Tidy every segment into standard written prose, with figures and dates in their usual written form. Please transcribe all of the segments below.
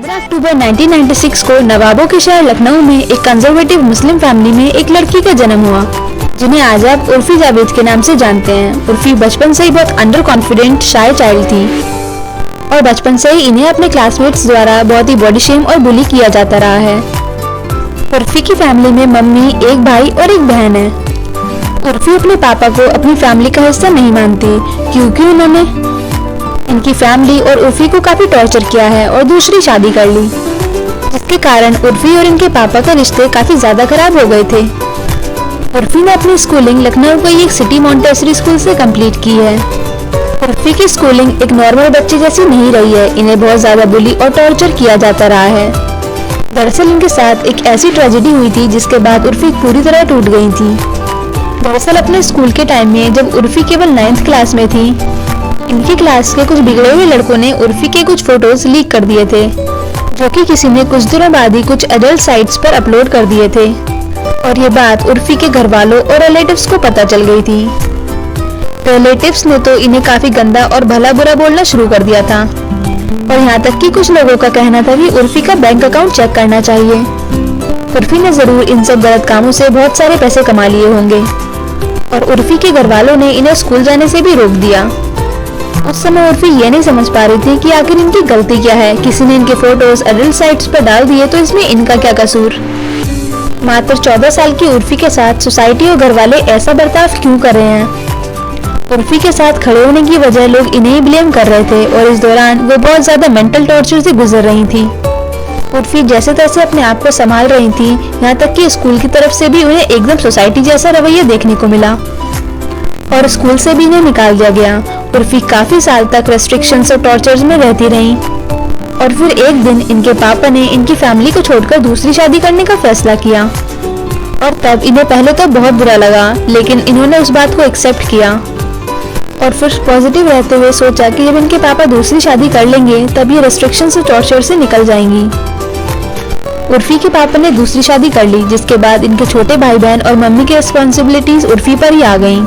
अक्टूबर 1996 को नवाबों के शहर लखनऊ में एक कंजर्वेटिव मुस्लिम फैमिली में एक लड़की का जन्म हुआ, जिन्हें आज आप उर्फी जावेद के नाम से जानते हैं। उर्फी बचपन से ही बहुत अंडर कॉन्फिडेंट शाय चाइल्ड थी और बचपन से ही इन्हें अपने क्लासमेट्स द्वारा बहुत ही बॉडी शेम और बुली किया जाता रहा है। उर्फी की फैमिली में मम्मी, एक भाई और एक बहन है। उर्फी अपने पापा को अपनी फैमिली का हिस्सा नहीं मानती क्योंकि उन्होंने इनकी फैमिली और उर्फी को काफी टॉर्चर किया है और दूसरी शादी कर ली, जिसके कारण उर्फी और इनके पापा के रिश्ते काफी ज्यादा खराब हो गए थे। उर्फी ने अपनी स्कूलिंग लखनऊ के एक सिटी मॉन्टेसरी स्कूल से कंप्लीट की है। उर्फी की स्कूलिंग एक नॉर्मल बच्चे जैसी नहीं रही है, इन्हें बहुत ज्यादा बुली और टॉर्चर किया जाता रहा है। दरअसल इनके साथ एक ऐसी ट्रेजेडी हुई थी जिसके बाद उर्फी पूरी तरह टूट गई थी। दरअसल अपने स्कूल के टाइम में जब उर्फी केवल 9th क्लास में थी, इनकी क्लास के कुछ बिगड़े हुए लड़कों ने उर्फी के कुछ फोटोज लीक कर दिए थे, जो कि किसी ने कुछ दिनों बाद ही कुछ एडल्ट साइट्स पर अपलोड कर दिए थे और ये बात उर्फी के घर वालों और रिलेटिव्स को पता चल गई थी। रिलेटिव्स ने तो इन्हें काफी गंदा और भला बुरा बोलना शुरू कर दिया था और यहाँ तक कि कुछ लोगों का कहना था कि उर्फी का बैंक अकाउंट चेक करना चाहिए। उर्फी ने जरूर इन सब गलत कामों से बहुत सारे पैसे कमा लिए होंगे और उर्फी के घर वालों ने इन्हें स्कूल जाने से भी रोक दिया। उस समय उर्फी ये नहीं समझ पा रही थी कि आखिर इनकी गलती क्या है। किसी ने इनके फोटोज एडल्ट साइट्स पर डाल दिए तो इसमें इनका क्या कसूर। मात्र 14 साल की उर्फी के साथ सोसाइटी और घर वाले ऐसा बर्ताव क्यों कर रहे हैं। उर्फी के साथ खड़े होने की वजह लोग इन्हें ही ब्लेम कर रहे थे और इस दौरान वो बहुत ज्यादा मेंटल टॉर्चर से गुजर रही थी। उर्फी जैसे तैसे अपने आप को संभाल रही थी, यहाँ तक कि स्कूल की तरफ से भी उन्हें एकदम सोसाइटी जैसा रवैया देखने को मिला और स्कूल से भी इन्हें निकाल दिया गया। उर्फी काफी साल तक रेस्ट्रिक्शंस और टॉर्चर्स में रहती रही और फिर एक दिन इनके पापा ने इनकी फैमिली को छोड़कर दूसरी शादी करने का फैसला किया और तब इन्हें पहले तो बहुत बुरा लगा, लेकिन इन्होंने उस बात को एक्सेप्ट किया और फिर पॉजिटिव रहते हुए सोचा कि जब इनके पापा दूसरी शादी कर लेंगे तब ये रेस्ट्रिक्शंस और टॉर्चर से निकल जाएंगी। उर्फी के पापा ने दूसरी शादी कर ली, जिसके बाद इनके छोटे भाई बहन और मम्मी की रिस्पॉन्सिबिलिटीज उर्फी पर ही आ गईं।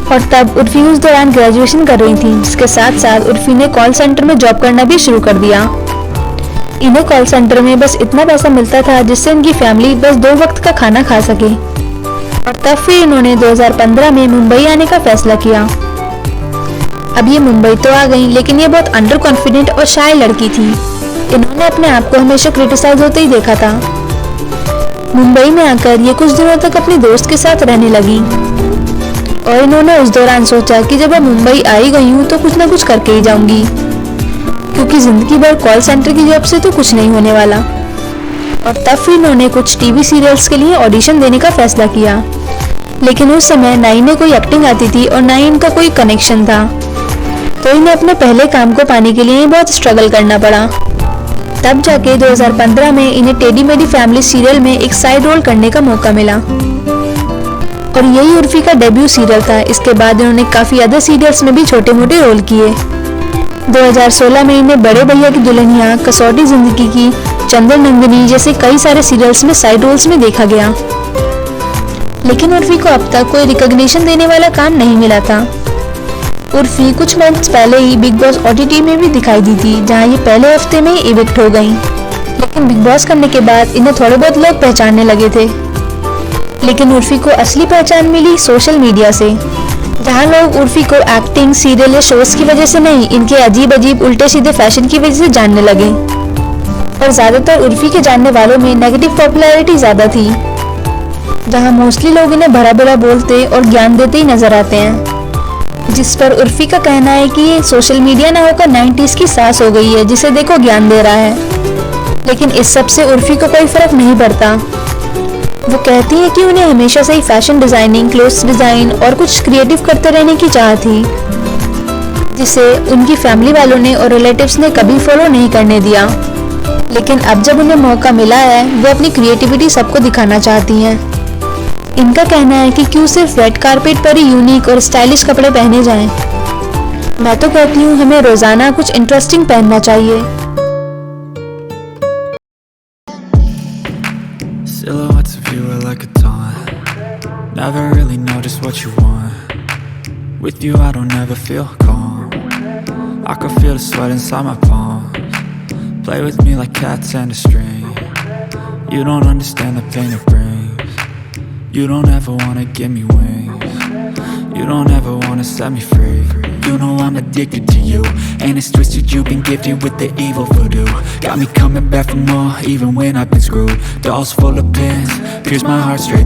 और तब उर्फी उस दौरान ग्रेजुएशन कर रही थी, जिसके साथ साथ उर्फी ने कॉल सेंटर में जॉब करना भी शुरू कर दिया। इन्हें कॉल सेंटर में बस इतना पैसा मिलता था जिससे इनकी फैमिली बस 2 वक्त का खाना खा सके और तब फिर इन्होंने 2015 में मुंबई आने का फैसला किया। अब ये मुंबई तो आ गई, लेकिन ये बहुत अंडर कॉन्फिडेंट और शाय लड़की थी। इन्होंने अपने आप को हमेशा क्रिटिसाइज होते ही देखा था। मुंबई में आकर ये कुछ दिनों तक अपनी दोस्त के साथ रहने लगी और इन्होंने उस दौरान सोचा कि जब मैं मुंबई आई गई हूँ तो कुछ ना कुछ करके ही जाऊंगी, क्योंकि जिंदगी भर कॉल सेंटर की जॉब से तो कुछ नहीं होने वाला। और तब फिर इन्होंने कुछ टीवी सीरियल्स के लिए ऑडिशन देने का फैसला किया, लेकिन उस समय ना इन्हें कोई एक्टिंग आती थी और ना ही इनका कोई कनेक्शन था, तो इन्हें अपने पहले काम को पाने के लिए बहुत स्ट्रगल करना पड़ा। तब जाके 2015 में इन्हें टेडी मेडी फैमिली सीरियल में एक साइड रोल करने का मौका मिला और यही उर्फी का डेब्यू सीरियल था। इसके बाद इन्होंने काफी अदर सीरियल्स में भी छोटे मोटे रोल किए। 2016 में इन्हें बड़े भैया की दुल्हनिया, कसौटी जिंदगी की, चंदन नंदिनी जैसे कई सारे सीरियल्स में साइड रोल्स में देखा गया, लेकिन उर्फी को अब तक कोई रिकॉग्निशन देने वाला काम नहीं मिला था। उर्फी कुछ मंथ्स पहले ही बिग बॉस OTT में भी दिखाई दी थी, जहां ये पहले हफ्ते में ही इविक्ट हो गई, लेकिन बिग बॉस करने के बाद इन्हें थोड़े बहुत लोग पहचानने लगे थे। लेकिन उर्फी को असली पहचान मिली सोशल मीडिया से, जहां लोग उर्फी को एक्टिंग, सीरियल या शोज की वजह से नहीं, इनके अजीब अजीब उल्टे सीधे फैशन की वजह से जानने लगे और ज्यादातर उर्फी के जानने वालों में नेगेटिव पॉपुलैरिटी ज्यादा थी, जहां मोस्टली लोग इन्हें भला बुरा बोलते और ज्ञान देते ही नजर आते हैं, जिस पर उर्फी का कहना है कि ये सोशल मीडिया ना होकर 90s की सास हो गई है, जिसे देखो ज्ञान दे रहा है। लेकिन इस सब से उर्फी को कोई फर्क नहीं पड़ता। वो कहती है कि उन्हें हमेशा से ही फैशन डिजाइनिंग, क्लोथ्स डिजाइन और कुछ क्रिएटिव करते रहने की चाह थी, जिसे उनकी फैमिली वालों ने और रिलेटिव्स ने कभी फॉलो नहीं करने दिया। लेकिन अब जब उन्हें मौका मिला है, वो अपनी क्रिएटिविटी सबको दिखाना चाहती हैं। इनका कहना है कि क्यों सिर्फ रेड कारपेट पर ही यूनिक और स्टाइलिश कपड़े पहने जाएं। मैं तो कहती हूँ हमें रोजाना कुछ इंटरेस्टिंग पहनना चाहिए। Silhouettes of you are like a taunt. Never really know just what you want. With you I don't ever feel calm. I can feel the sweat inside my palms. Play with me like cats and a string. You don't understand the pain it brings. You don't ever wanna give me wings. You don't ever wanna set me free. You know I'm addicted to you, and it's twisted, you've been gifted with the evil voodoo. Got me coming back for more, even when I've been screwed. Dolls full of pins, pierce my heart straight